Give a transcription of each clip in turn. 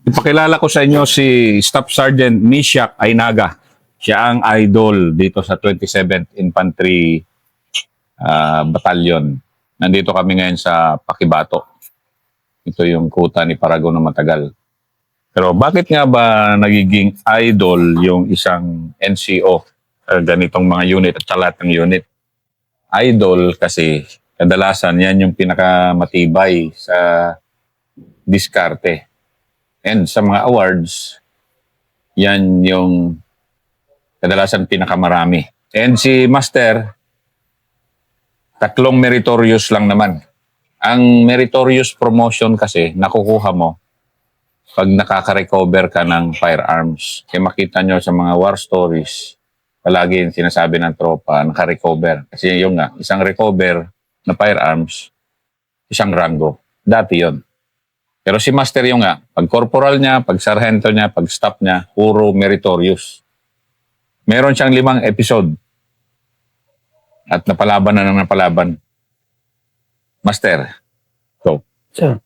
Ipakilala ko sa inyo si Staff Sergeant Mishack Ainaga. Siya ang idol dito sa 27th Infantry Battalion. Nandito kami ngayon sa Pakibato. Ito yung kuta ni Paragon na matagal. Pero bakit nga ba nagiging idol yung isang NCO, ganitong mga unit at sa lahat ng unit? Idol kasi kadalasan yan yung pinakamatibay sa diskarte. And sa mga awards, yan yung kadalasan pinakamarami. And si Master, 3 meritorious lang naman. Ang meritorious promotion kasi nakukuha mo pag nakaka-recover ka ng firearms. Kaya makita nyo sa mga war stories, palagi yung sinasabi ng tropa, naka-recover. Kasi yung nga, isang recover na firearms, isang rango. Dati yon. Pero si Master yung nga, pag corporal niya, pag sargento niya, pag staff niya, puro meritorious. Meron siyang 5 episode. At napalaban na ng napalaban. Master, go. Sir.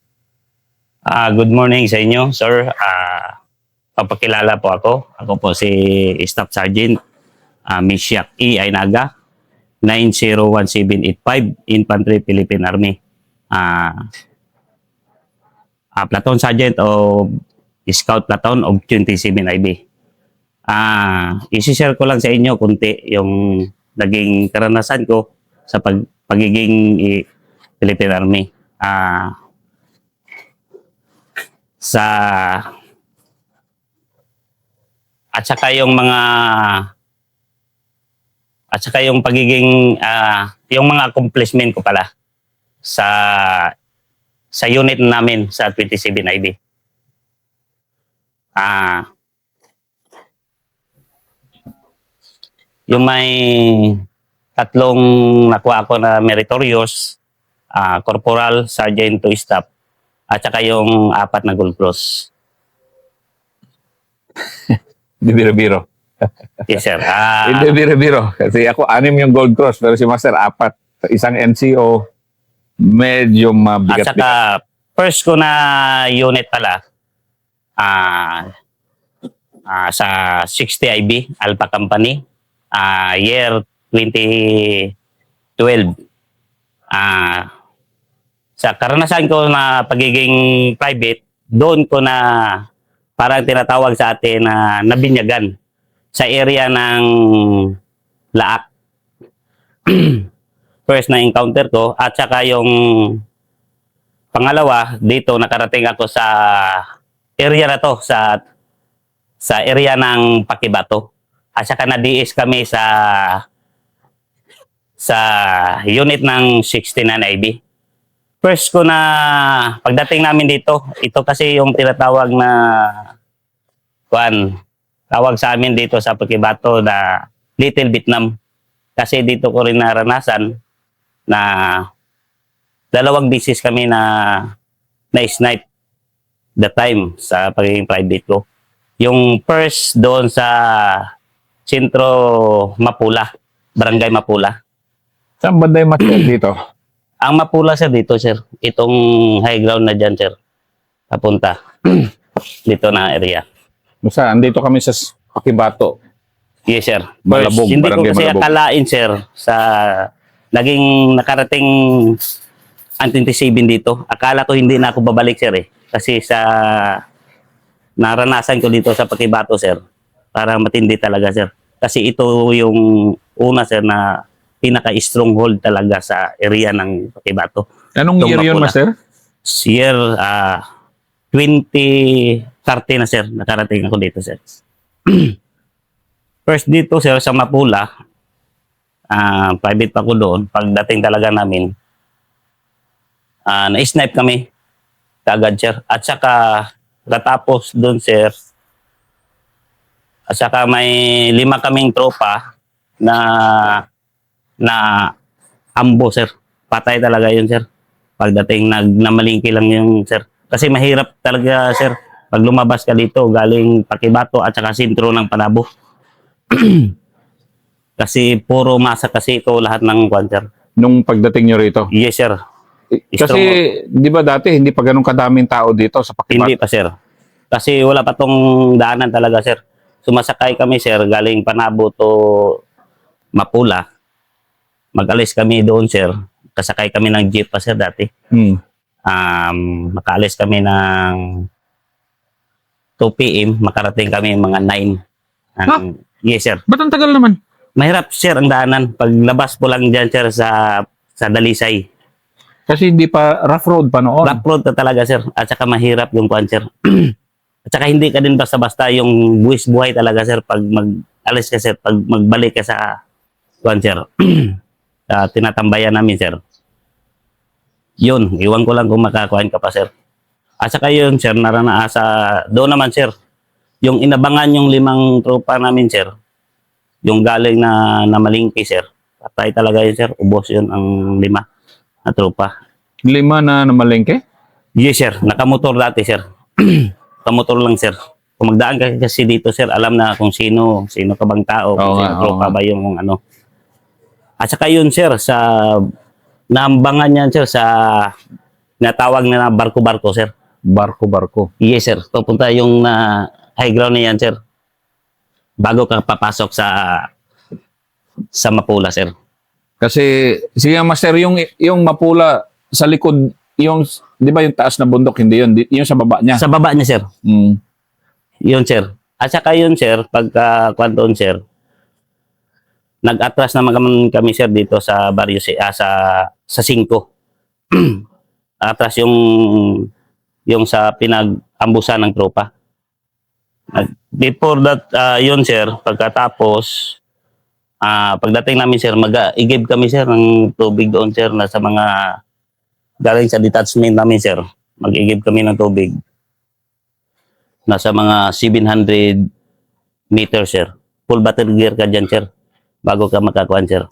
Good morning sa inyo, sir. Papakilala po ako. Ako po si Staff Sergeant Mishack E. Ainaga, 901785, Infantry Philippine Army. Platoon Sergeant of Scout Platoon of 27 IB. Isi-share ko lang sa inyo kunti yung naging karanasan ko sa pagiging Philippine Army. At saka yung pagiging yung mga accomplishment ko pala sa unit namin sa 27 IB. Yung may 3 nakuha ako na meritorious, corporal, sergeant to staff, at saka yung 4 na gold cross. Hindi biro-biro. Yes, sir. Hindi biro-biro. Kasi ako, 6 yung gold cross, pero si Master, 4. Isang NCO, medyo mabigat. At saka, first ko na unit pala, sa 60 IB, Alpha Company, year 2012. Sa karanasan ko na pagiging private, doon ko na parang tinatawag sa atin na nabinyagan sa area ng Laak. First na encounter ko, at saka yung pangalawa, dito nakarating ako sa area na to, sa area ng Pakibato. At saka na-DS kami sa unit ng 69 IB. First ko na pagdating namin dito, ito kasi yung tinatawag na tawag sa amin dito sa Pakibato na Little Vietnam. Kasi dito ko rin naranasan na 2 beses kami na snipe the time sa pagiging private ko. Yung first doon sa Sentro Mapula, Barangay Mapula. Saan banda yung Master dito? Ang Mapula, sir, dito, sir. Itong high ground na dyan, sir. Papunta. Dito na area. Basta, andito kami sa Pakibato. Yes, sir. Malabog, Hindi ko Barangay kasi Malabog. akalain, sir, sa naging nakarating anti-7 dito. Akala ko hindi na ako babalik, sir, eh. Kasi sa naranasan ko dito sa Pakibato, sir, parang matindi talaga, sir. Kasi ito yung una, sir, na pinaka-stronghold talaga sa area ng Pakibato. Anong year yun, Master? Year 2030 na, sir. Nakarating ako dito, sir. First dito, sir, sa Mapula, private pa ko doon. Pagdating talaga namin, na-snipe kami kaagad, sir. At saka, katapos doon, sir, at saka may 5 kaming tropa na ambo, sir. Patay talaga yun, sir. Pagdating, namalingki lang yung, sir. Kasi mahirap talaga, sir, pag lumabas ka dito, galing Pakibato at saka sentro ng Panabo. Kasi puro masa kasi ito lahat ng kwan, sir. Nung pagdating nyo rito? Yes, sir. Kasi, di ba dati, hindi pa ganun kadaming tao dito sa Pakibato? Hindi pa, sir. Kasi wala pa tong daanan talaga, sir. Sumasakay kami, sir, galing Panabo to Mapula. Mag-alis kami doon, sir. Kasakay kami ng jeep pa, sir, dati. Hmm. Makaalis kami ng 2 p.m. Makarating kami mga 9. Yes, sir. Ba't ang tagal naman? Mahirap, sir, ang daanan. Paglabas po lang dyan, sir, sa Dalisay. Kasi hindi pa rough road pa noon. Rough road na talaga, sir. At saka mahirap yung kuwan, sir. At saka hindi ka din basta-basta yung buwis buhay talaga, sir. Pag mag-alis ka, sir. Pag magbalik ka sa kuwan, sir. Tinatambayan namin, sir. Yun. Iwan ko lang kung makakuhain ka pa, sir. At saka yun, sir, naranaasa. Doon naman, sir. Yung inabangan yung 5 tropa namin, sir. Yung galing na Malingki, sir. Patay talaga yun, sir. Ubos yun ang 5 na tropa. 5 na namalengke? Yes, sir. Nakamotor dati, sir. Nakamotor lang, sir. Kung magdaan ka kasi dito, sir, alam na kung sino ka bang tao, kung sino tropa ba yung ano. At saka yun, sir, naambangan yan, sir, sa natawag na barko-barko, sir. Barko-barko. Yes, sir. Pupunta yung high ground na yan, sir. Bago ka papasok sa Mapula, sir. Kasi, sige nga, Master, yung Mapula sa likod, yung, di ba yung taas na bundok, hindi yun? Yung sa baba niya. Sa baba niya, sir. Mm. Yun, sir. At saka yun, sir, pagka kwantoon, sir, nag-atras naman kami, sir, dito sa baryo, sa 5. Atras yung sa pinag-ambusan ng tropa. Before that, yun, sir, pagkatapos, pagdating namin, sir, mag-igib kami, sir, ng tubig doon, sir, na sa mga galing sa detachment namin, sir. Mag-igib kami ng tubig. Nasa mga 700 meters, sir. Full battery gear ka dyan, sir. Bago ka makakuan, sir.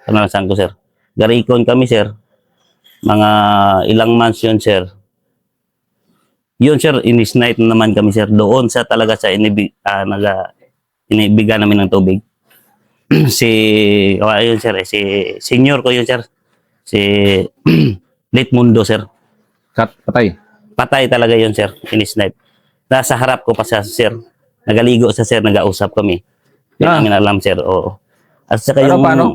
Kanalasan ko, sir. Garikon kami, sir. Mga ilang months yun, sir. Yun, sir, inis-night naman kami, sir. Doon sa talaga sa inibigan namin ng tubig. Yun, sir, si senior ko yun, sir. Si Late Mundo, sir. Patay. Patay talaga yun, sir. Inis-night. Nasa harap ko pa siya, sir. Nagaligo sa sir, nag-ausap kami. Yun namin alam, sir. Oo. At saka Paano?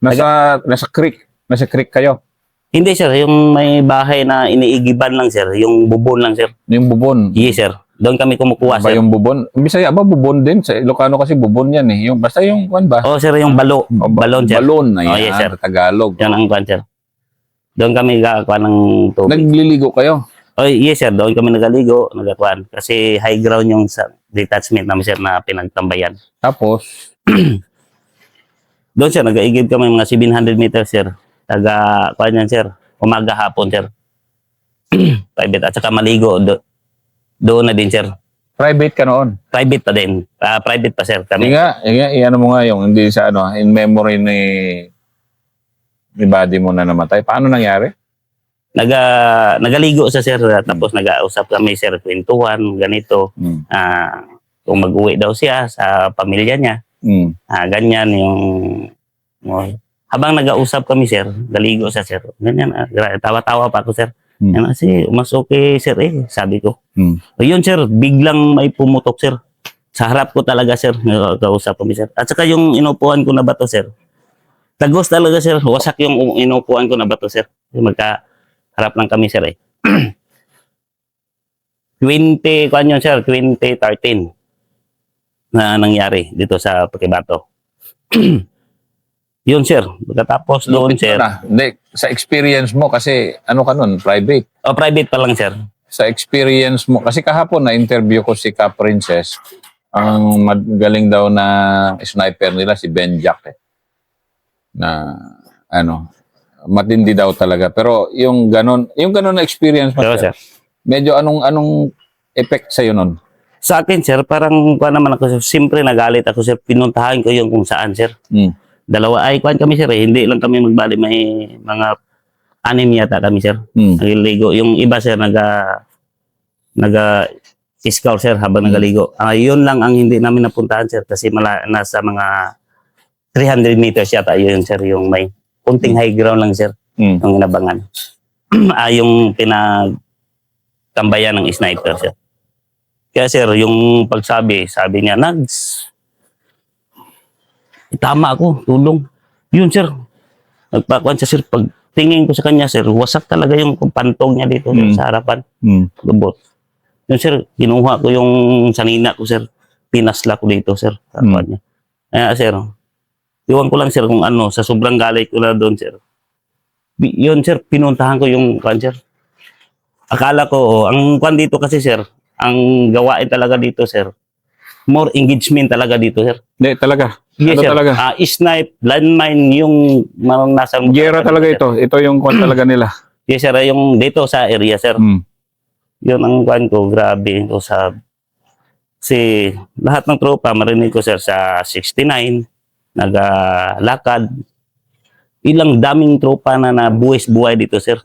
Nasa creek. Nasa creek kayo. Hindi, sir. Yung may bahay na iniigiban lang, sir. Yung bubon lang, sir. Yung bubon. Yes, sir. Doon kami kumukuha, Ba sir. yung bubon? Bisaya ba bubon din? Sa Ilocano kasi bubon yan eh. Basta yung kwan ba? Oh, sir, yung balon, sir. Balon na yan. Oh, yes, sir. Tagalog. Yan ang kwan, sir. Doon kami gagawa ng tubig. Nagliligo kayo? Oh, yes, sir. Doon kami nagaligo, nagakwan. Kasi high ground yung sa detachment namin, sir, na pinagtambayan. Tapos, Doon, sir, nag-aigib kami mga 700 meters, sir. Kwan yan, sir. Umaga, hapon, sir. Private. At saka maligo. Doon na din, sir. private ka noon. Private pa din. Private pa, sir. Kami. Iyan mo nga yung hindi sa in memory ni buddy mo na namatay. Paano nangyari? Nagaligo sa sir, tapos nag-ausap kami, sir, kwentuhan, ganito. Kung mag-uwi daw siya sa pamilya niya. Ganyan habang nag-ausap kami, sir, galigo sa sir. Ganyan, tawa-tawa pa ako, sir. Yan, kasi mas okay, sir, sabi ko. Yun, sir, biglang may pumutok, sir. Sa harap ko talaga, sir, nag-ausap kami, sir. At saka yung inupuan ko na bato, sir. Tagos talaga, sir. Wasak yung inupuan ko na bato, sir. Magka-harap lang kami, sir, 2013 na nangyari dito sa Pakibato. Yun, sir. Pagkatapos doon, sir. Hindi, sa experience mo, kasi ano ka nun, private. Private pa lang, sir. Sa experience mo, kasi kahapon na-interview ko si Ka Princess, ang magaling daw na sniper nila, si Ben Jack. Na, matindi daw talaga. Pero yung ganon na experience mo, Pero, sir, medyo anong effect sa'yo nun? Sa akin, sir, parang kuha naman ako, sir. Siyempre, nagalit ako, sir. Pinuntahan ko yung kung saan, sir. Dalawa, kuhan kami, sir. Hindi lang kami magbali. May mga 6 yata kami, sir. Nagiligo. Yung iba, sir, nag-scout, sir, habang nagaligo. Yun lang ang hindi namin napuntahan, sir. Kasi nasa mga 300 meters yata. Yun, sir, yung may kunting high ground lang, sir. Yung inabangan. Yung pinagtambayan ng sniper, sir. Kaya sir, yung sabi niya, Nags, tama ako, tulong. Yun sir, nagpakuan siya sir, pag tingin ko sa kanya sir, wasak talaga yung pantong niya dito sir, sa harapan. Lubot. Yun sir, kinuha ko yung sanina ko sir, pinasla ko dito sir, sa harapan niya. Kaya sir, iwan ko lang sir kung ano, sa sobrang galit ko na doon sir. Yun sir, pinuntahan ko yung kwan sir. Akala ko, ang kwan dito kasi sir, ang gawain talaga dito sir, more engagement talaga dito sir. Hindi, talaga. Yes, Ano sir. talaga? Snipe, landmine, yung nasa... Gera talaga ito. Ito yung kwan talaga nila. Yes, sir. Yung dito sa area, sir. Yun ang kwan ko. Grabe. Ito sa... Kasi lahat ng tropa, marinig ko, sir, sa 69, nagalakad. Ilang daming tropa na nabuwis-buhay dito, sir.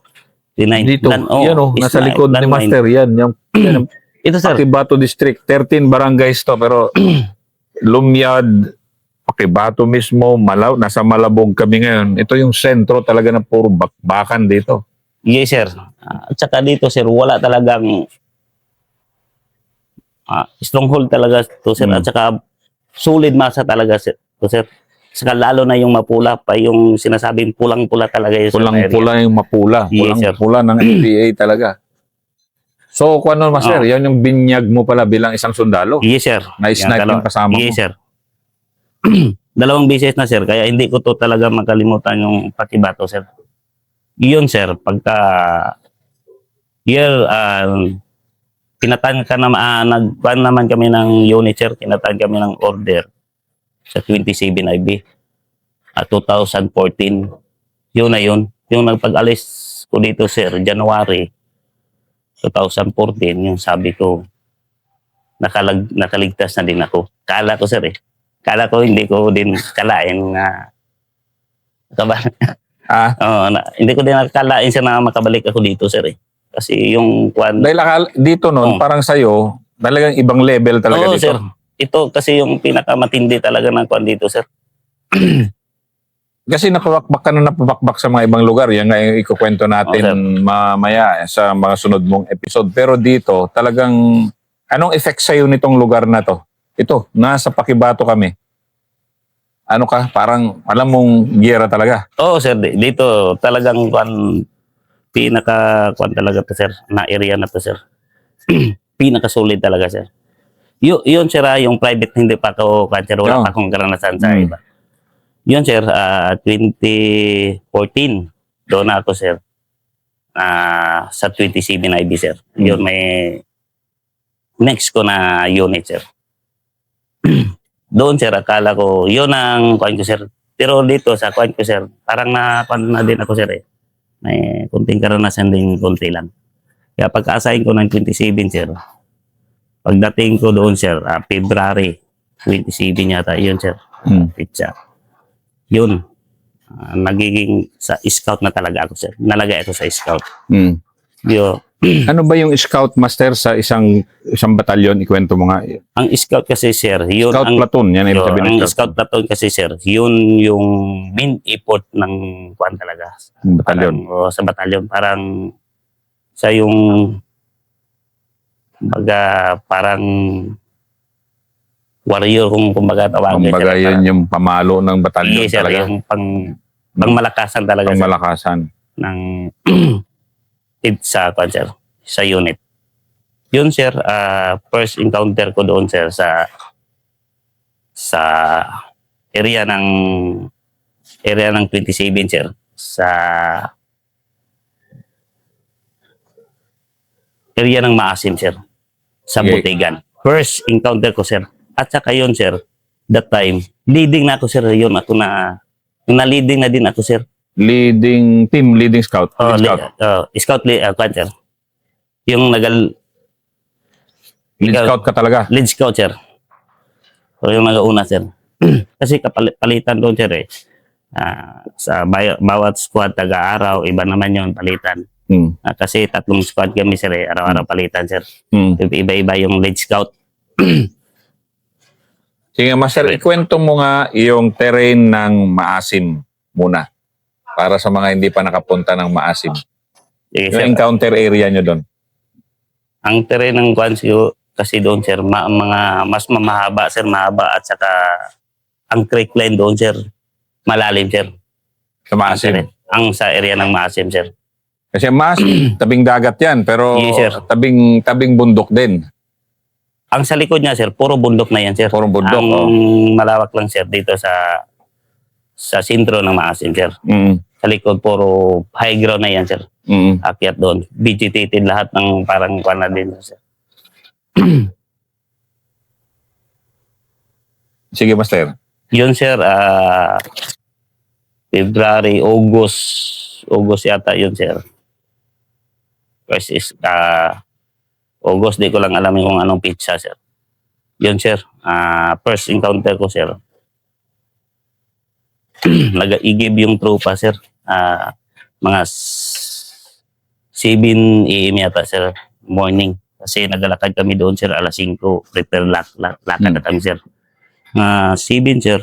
69. Dito. Yan o. Nasa Snipe, likod ni landmine. Master. Yan. Yan. Ito, sir. Pakibato District. 13 barangays to. Pero Lumyad, Pakibato mismo, nasa Malabog kami ngayon. Ito yung sentro talaga na puro bakbakan dito. Yes, sir. At saka dito, sir, wala talagang stronghold talaga to, sir. At saka solid masa talaga, sir. To, sir. Saka lalo na yung mapula pa, yung sinasabing pulang-pula talaga. Yung Pulang-pula yung mapula. Yes, sir. Pulang-pula ng NPA talaga. So, kung ano, Master, yan yung binyag mo pala bilang isang sundalo. Yes, sir. Na-snipe yung kasama mo. Yes, sir. Dalawang beses na, sir. Kaya hindi ko to talaga makalimutan yung Pakibato, sir. Yun, sir. Pagka kinatan ka na, nagpan naman kami ng unit, sir. Kinatan kami ng order sa 27 IB. 2014. Yun na yun. Yung nagpag-alis ko dito, sir, January 2014, yung sabi ko, nakaligtas na din ako. Kala ko, sir, eh. Kala ko hindi ko din kalain na hindi ko din nakakalain sir na makabalik ako dito, sir, eh. Kasi yung kwan... Dahil dito noon, parang sa'yo, talagang ibang level talaga dito. Sir. Ito kasi yung pinakamatindi talaga ng kwan dito, sir. Kasi napabakbak ka na napabakbak sa mga ibang lugar. Yan nga yung ikukwento natin mamaya sa mga sunod mong episode. Pero dito, talagang anong effect sa'yo nitong lugar na to? Ito, nasa Pakibato kami. Ano ka? Parang alam mong giyera talaga. Oo, sir. Dito talagang kwan, pinaka-kwan talaga to, sir. Na area na to, sir. Pinaka-solid talaga, sir. Yun, sir, yung private hindi pa ako, sir, wala pa akong karanasan sa iba. Yun, sir, 2014, doon na ako, sir, sa 27 IB, sir. Yun, may next ko na unit, sir. Doon, sir, akala ko, yun ang kuhan ko, sir. Pero dito, sa kuhan ko, sir, parang nakuhan na din ako, sir, eh. May kunting karanasan din, kunti lang. Kaya pagka-assign ko ng 27, sir, pagdating ko doon, sir, February 27 yata, yun, sir. Pitsa. Yun, nagiging sa scout na talaga ako, sir. Nalagay ako sa scout. Yo. Ano ba yung scout, Master, sa isang batalyon? Ikwento mo nga. Ang scout kasi, sir, yun Scout platoon, yan yung sabi ng ang scout platoon kasi, sir, yun yung main effort ng kuan talaga. Batalyon. Sa batalyon. Parang sa yung parang warrior kung kumbaga tawagin. Kumbaga yun yung pamalo ng batalyon yes, sir, talaga. yung pangmalakasan talaga. Pangmalakasan. Ng sa sir, sa unit. Yun, sir, first encounter ko doon, sir, sa area ng 27, sir, sa area ng Maasim, sir, sa Butigan. First encounter ko, sir. At saka yun, sir, that time, leading na ako, sir, yun ako na-leading na din ako, sir. Leading scout. Scout sir. Yung lead scout ka talaga? Lead scout, sir. So, yung nag-una, sir. Kasi palitan doon, sir, eh. Sa bawat squad, taga-araw, iba naman yun, palitan. Kasi 3 squad kami, sir, eh. Araw-araw palitan, sir. Iba-iba yung lead scout. Sige, Master, ikwento mo nga yung terrain ng Maasim muna. Para sa mga hindi pa nakapunta ng Maasim. Sige, yung sir. encounter area nyo doon. Ang terrain ng Kasi doon, sir, mga mas mahaba, sir, mahaba. At saka, ang creek line doon, sir, malalim, sir. Sa Maasim. Ang sa area ng Maasim, sir. Kasi Maasim, tabing dagat yan, pero Yes, sir. tabing bundok din. Ang sa likod niya, sir, puro bundok na yan, sir. Puro bundok, Ang malawak lang, sir, dito sa sentro ng Maasim, sir. Mm. Sa likod, puro high ground na yan, sir. Mm. Akyat doon. Vegetated lahat ng parang kwan na din, sir. Sige, Master. Yun, sir, February, August yata yun, sir. First is, August, di ko lang alam kung anong pizza, sir. Yun, sir. First encounter ko, sir. Nag-igib yung tropa, sir. Mga 7 a.m. yata, sir. Morning. Kasi naglalakad kami doon, sir. Alas 5. Prepare lakad na kami, sir. 7, sir.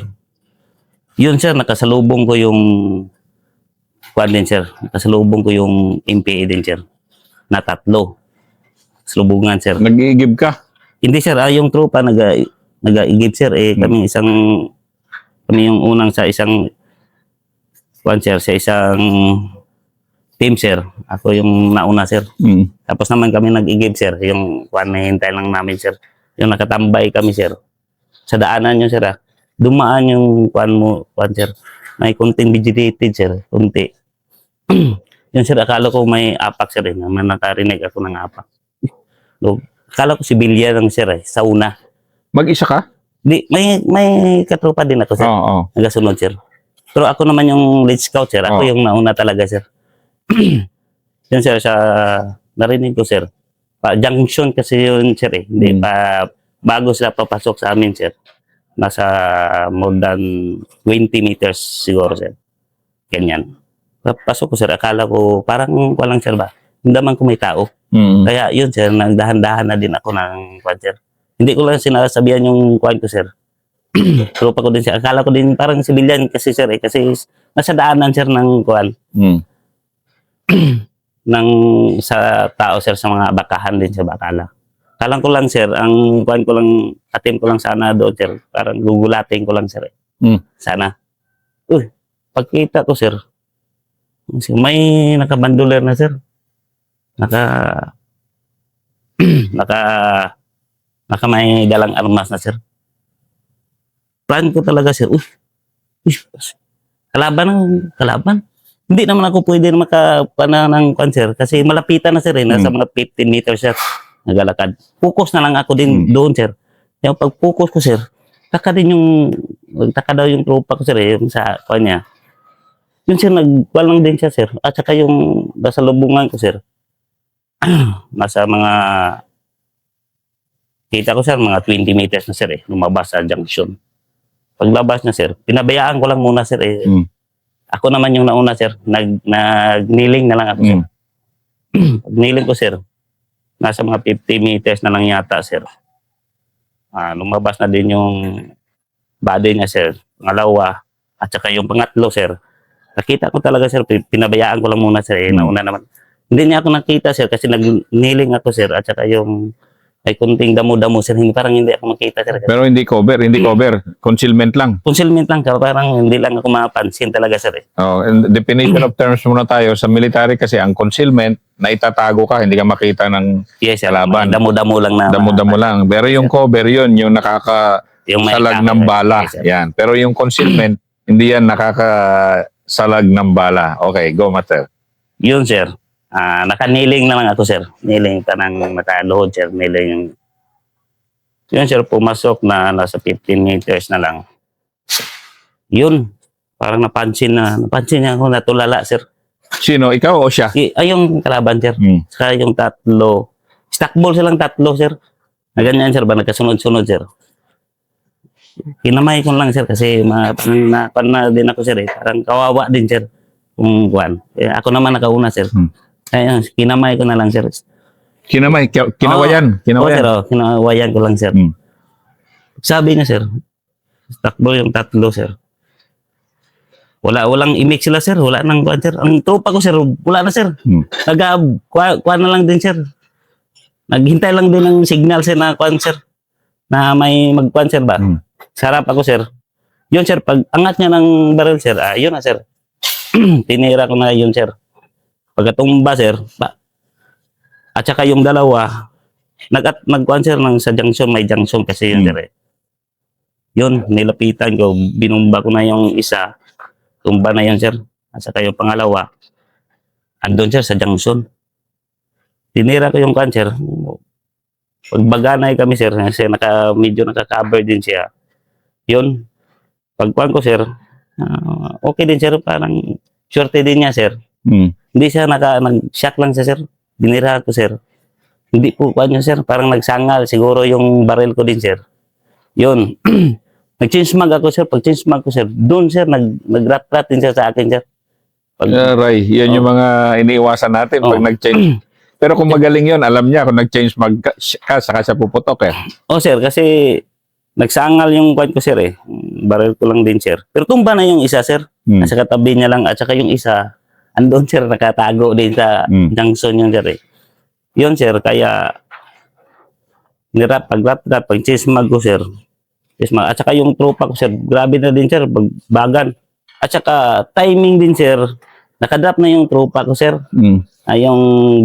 Yun, sir. Nakasalubong ko yung kwan din, sir. Nakasalubong ko yung MPA din, sir. Na 3. Salubungan, sir. Nag-iigib ka? Hindi, sir. Yung tropa nag-igib, sir. Kami kami yung unang sa isang kwan, sir. Sa isang team, sir. Ako yung nauna, sir. Mm. Tapos naman kami nag-igib, sir. Yung kwan na hintay lang namin, sir. Yung nakatambay kami, sir. Sa daanan yun, sir. Dumaan yung kwan, sir. May konting vegetated, sir. Kunti. Yun, sir. Akala ko may apak, sir. May nakarinig ako ng apak. Akala ko si Bilya lang, sir. Sa una. Mag-isa ka? Di, may katropa din ako, sir. Oo. Nagasunod, sir. Pero ako naman yung lead scout, sir. Ako Oo. yung nauna talaga, sir. Yun, sir. Narinig ko, sir. Junction kasi yun, sir. Hindi pa, bago sila papasok sa amin, sir. Nasa more than 20 meters siguro, sir. Ganyan. Pasok ko, sir. Akala ko, parang walang, sir ba? Hindi naman ko may tao. Mm. Kaya yun, sir. Nagdahan-dahan na din ako ng kwan, sir. Hindi ko lang sinasabihan yung kwan ko, sir. Tropa ko din, sir. Akala ko din parang civilian kasi, sir. Kasi nasa daanan, sir, ng kwan. Mm. Sa tao, sir, sa mga bakahan din sa bakala. Kalang ko lang, sir, ang kuhan ko lang, atim ko lang sana doon, sir. Parang gugulatin ko lang, sir. Mm. Sana. Uy, pagkita ko, sir, may nakabanduler na, sir. Naka may dalang armas na, sir. Plan ko talaga, sir. Uy, kalaban. Hindi naman ako pwede na makapana ng cancer kasi malapitan na, sir. Nasa mga 15 meters, sir. Nagalakad. Focus na lang ako din doon, sir. Yung pag-focus ko, sir, taka daw yung tropa ko, sir, yung sa kanya. Yun, sir, nagwalang din siya, sir. At saka yung nasa lubungan ko, sir. Nasa mga, kita ko, sir, mga 20 meters na, sir, lumabas sa junction. Paglabas na, sir, pinabayaan ko lang muna, sir, Ako naman yung nauna, sir. Nag-kneeling na lang ako, sir. Pag-kneeling ko, sir, nasa mga 50 meters na lang yata, sir. Lumabas na din yung body niya, sir. Pangalawa, at saka yung pangatlo, sir. Nakita ko talaga, sir. Pinabayaan ko lang muna, sir. Nauna naman. Hindi niya ako nakita, sir, kasi nag-kneeling ako, sir. At saka yung ay kunting damo-damo, sir. Parang hindi ako makita, sir. Pero hindi cover. Concealment lang. Concealment lang, parang hindi lang ako mapansin talaga, sir. Oh, and definition of terms muna tayo. Sa military kasi, ang concealment, na itatago ka, hindi ka makita ng Yes, sir. kalaban. Damo-damo lang na. Damo-damo lang. Pero yung cover yun, yung nakakasalag ng bala. Yes, sir. Yan. Pero yung concealment, hindi yan nakakasalag ng bala. Okay, go, Master. Yun, sir. Naka-kneeling na lang ako, sir. Kneeling, tanang matalohod, sir. Kneeling. Yun, sir, pumasok na nasa 15 meters na lang. Yun. Parang napansin niya ako, natulala, sir. Sino? Ikaw o siya? Yung kalaban, sir. Saka yung tatlo. Stackball silang tatlo, sir. Na ganyan, sir, ba? Nagkasunod-sunod, sir. Kinamay ko lang, sir, kasi parang na din ako, sir. Parang kawawa din, sir. Kung kuwan. Ako naman nakauna, sir. Ayun, kinamay ko na lang, sir. Kinamay? Kinawayan? Oo, sir. Kinawayan ko lang, sir. Sabi niya, sir, takbo yung tatlo, sir. Walang imik sila, sir. Wala nang kuwan, sir. Ang tropa ko, sir, wala na, sir. Kuwan na lang din, sir. Naghintay lang din ng signal sir na kwan sir. Na may magkwan sir ba? Hmm. Sarap ako sir. Yun sir, pag angat niya ng baril sir, yun na sir. Tinira ko na yun sir. Pagkatumba sir, at saka yung dalawa, nagkuhan sir ng sa junction, may junction kasi yun sir eh. Yun, nilapitan ko, binumba ko na yung isa, tumba na yun sir. At saka yung pangalawa, andun sir sa junction. Tinira ko yung kwan sir. Pagbaganay kami sir, kasi medyo naka-cover din siya. Yun, pagkuhan ko sir, okay din sir, parang shorty din niya sir. Hindi siya nag-shock lang siya sir. Binira ko sir. Hindi po kuhan niya sir, parang nagsangal siguro yung baril ko din sir. Yun. Nag-change mag ako sir. Pag change mag ko sir, doon sir, nag-rat-rat din siya sa akin sir. Ray, yan yung mga iniiwasan natin pag nag-change. Pero kung magaling yun, alam niya kung nag-change mag ka, saka siya puputok eh. Sir, kasi nagsangal yung kwan ko sir eh. Baril ko lang din sir. Pero tumba na yung isa sir. Nasa katabi niya lang at saka yung isa, andun sir, nakatago din sa junction yung sir eh. Yun sir, kaya pag-rat-rat, pag-change mag ko sir. At saka yung tropa ko sir, grabe na din sir, bagan. At saka timing din sir, nakadrop na yung tropa ko sir, yung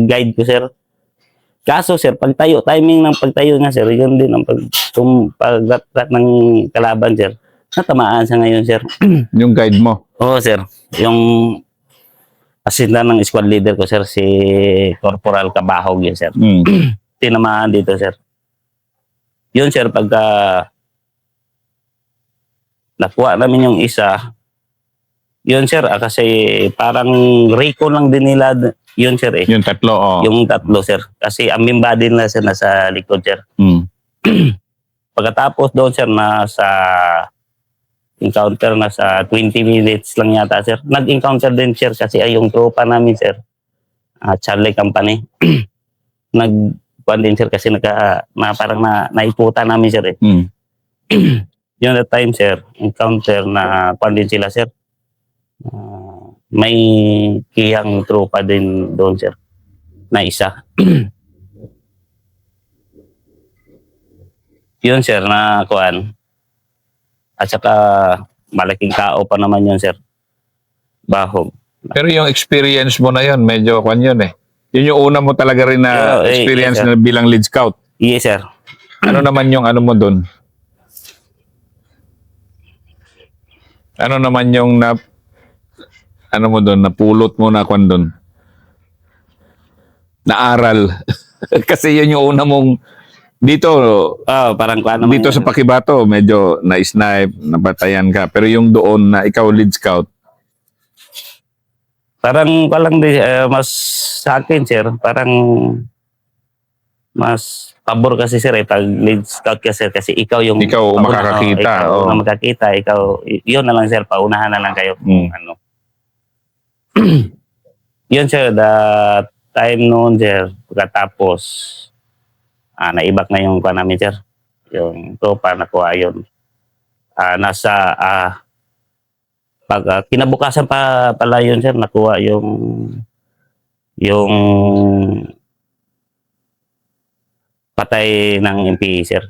guide ko sir. Kaso sir, timing ng pagtayo niya sir, yun din ang pag-rat ng kalaban sir. Natamaan siya ngayon sir. Yung guide mo? Oo sir, yung assistant ng squad leader ko sir, si Corporal Kabahog yun sir. Tinamaan dito sir. Yun sir, pagka nakuha namin yung isa, yun sir, kasi parang recon lang din nila yun sir eh. Yung tatlo, oh. Yung tatlo sir. Kasi ang body nila sir nasa likod sir. Pagkatapos doon sir, nasa encounter na sa 20 minutes lang yata sir. Nag-encounter din sir kasi ay yung tropa namin sir, Charlie Company. Nag-kuhan din sir kasi parang naiputa namin sir eh. Yun that time sir, encounter na kuhan din sila sir. May kiyang tropa din doon sir na isa. Yun sir, na kuhan. At saka malaking kao pa naman yun sir. Bahog. Pero yung experience mo na yun, medyo kuhan yun eh. Yun yung una mo talaga rin na experience yes, na bilang lead scout. Yes sir. Ano naman yung ano mo doon? Ano naman yung napulot mo na kuhan doon? Naaral. Kasi yun yung una mong dito, Parang kuhan naman dito yun. sa Pakibato, medyo na-snipe, nabatayan ka. Pero yung doon na ikaw lead scout, parang palang mas sa akin sir, parang mas pabor kasi sir pag lead scout ka sir, kasi ikaw yung makakakita. Ikaw na makakita, yun na lang sir, paunahan na lang kayo. Ano. Yun sir, the time noon sir, pagkatapos naibak na yung kuha namin sir, yung tropa nakuha yun. Nasa pag kinabukasan pala yun sir, nakuha yung patay ng MPA sir.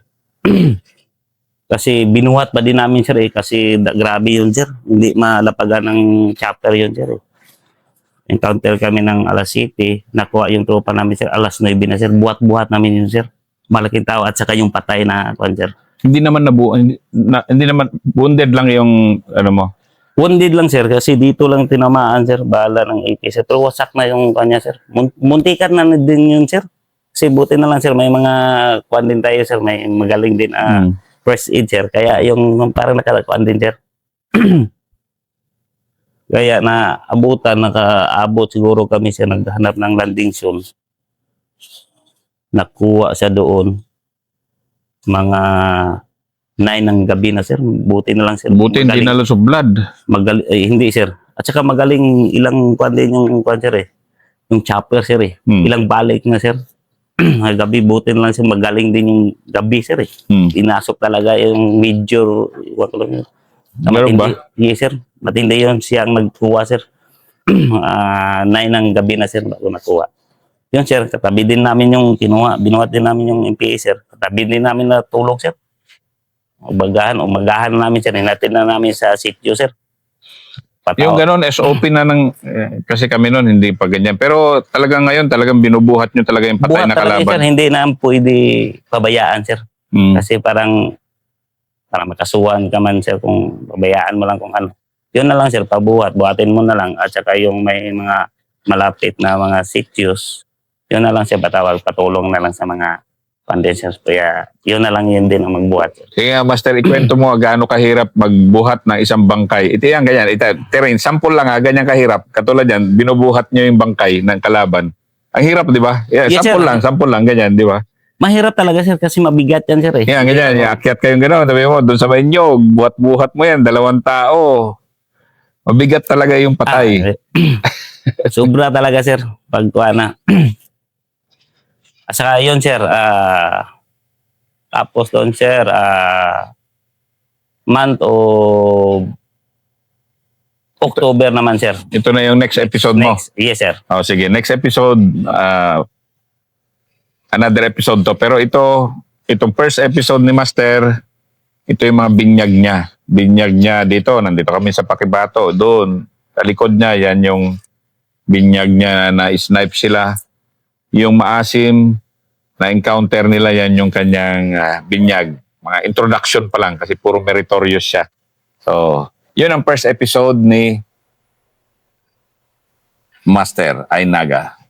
Kasi binuhat pa din namin sir kasi grabe yun sir, hindi malapagan ng chapter yun sir Encounter kami ng alas 7, nakuha yung tropa namin sir, alas 9 na sir, buhat-buhat namin yun sir. Malaking tao at saka yung patay na kuwan sir. hindi naman wounded lang yung ano mo. Wounded lang sir kasi dito lang tinamaan sir, bala ng AK sir. Pero wasak na yung kanya sir. Muntikan na din yun sir. Kasi buti na lang sir, may mga kuwan din tayo sir, may magaling din first aid sir. Kaya yung parang nakakuan din sir. Kaya nakaabot siguro kami sir, naghanap ng landing zone. Nakuha siya doon. Mga 9 ng gabi na sir. Buti na lang sir. Buti hindi na loss of blood. Hindi sir. At saka magaling ilang kuwan din yung kuwan sir Yung chopper sir Ilang balik na sir. Gabi, buti na lang sir. Magaling din yung gabi sir Inasok talaga yung major. Meron ba? Yes sir. Matindi yun siya ang nagkuha sir. 9 ng gabi na sir bago nakuha. Yun sir, katabi din namin yung kinuha. Binuhat din namin yung MPA sir. Katabi din namin na tulog sir. Umagahan namin sir. Hinatin na namin sa sitio sir. Yung ganun, SOP na ng, kasi kami noon hindi pa ganyan. Pero talagang ngayon, talagang binubuhat nyo talaga yung patay buhat na talaga kalaban. sir, hindi na pwede pabayaan sir. Mm. Kasi parang makasuhan ka man sir kung pabayaan mo lang kung ano. Yun na lang sir, buhatin mo na lang. At saka yung may mga malapit na mga sitios, yun na lang sir, patulong na lang sa mga foundations. Kaya yun na lang yun din ang magbuhat sir. Sige nga, Master, ikwento mo gaano kahirap magbuhat ng isang bangkay. Ito yan, ganyan. Terrain, sample lang ganyan kahirap. Katulad yan, binubuhat nyo yung bangkay ng kalaban. Ang hirap, di ba? Yeah, Yes, sample lang, ganyan, di ba? Mahirap talaga sir kasi mabigat yan sir eh. Yan, ganyan. Akyat kayong gano'n. Sabi mo, doon sa inyo, buhat-buhat mo yan, 2 tao. Mabigat talaga yung patay. Sobra talaga sir. Pagkuha na. At saka yun sir, tapos doon sir, month of October naman sir. Ito na yung next episode mo. Yes sir. Oh, sige, next episode, another episode to. Pero itong first episode ni Master, ito yung mga binyag niya. Binyag niya dito, nandito kami sa Pakibato. Doon, sa likod niya, yan yung binyag niya na snipe sila. Yung maasim na encounter nila, yan yung kanyang binyag. Mga introduction pa lang kasi puro meritorious siya. So, yun ang first episode ni Master Ainaga.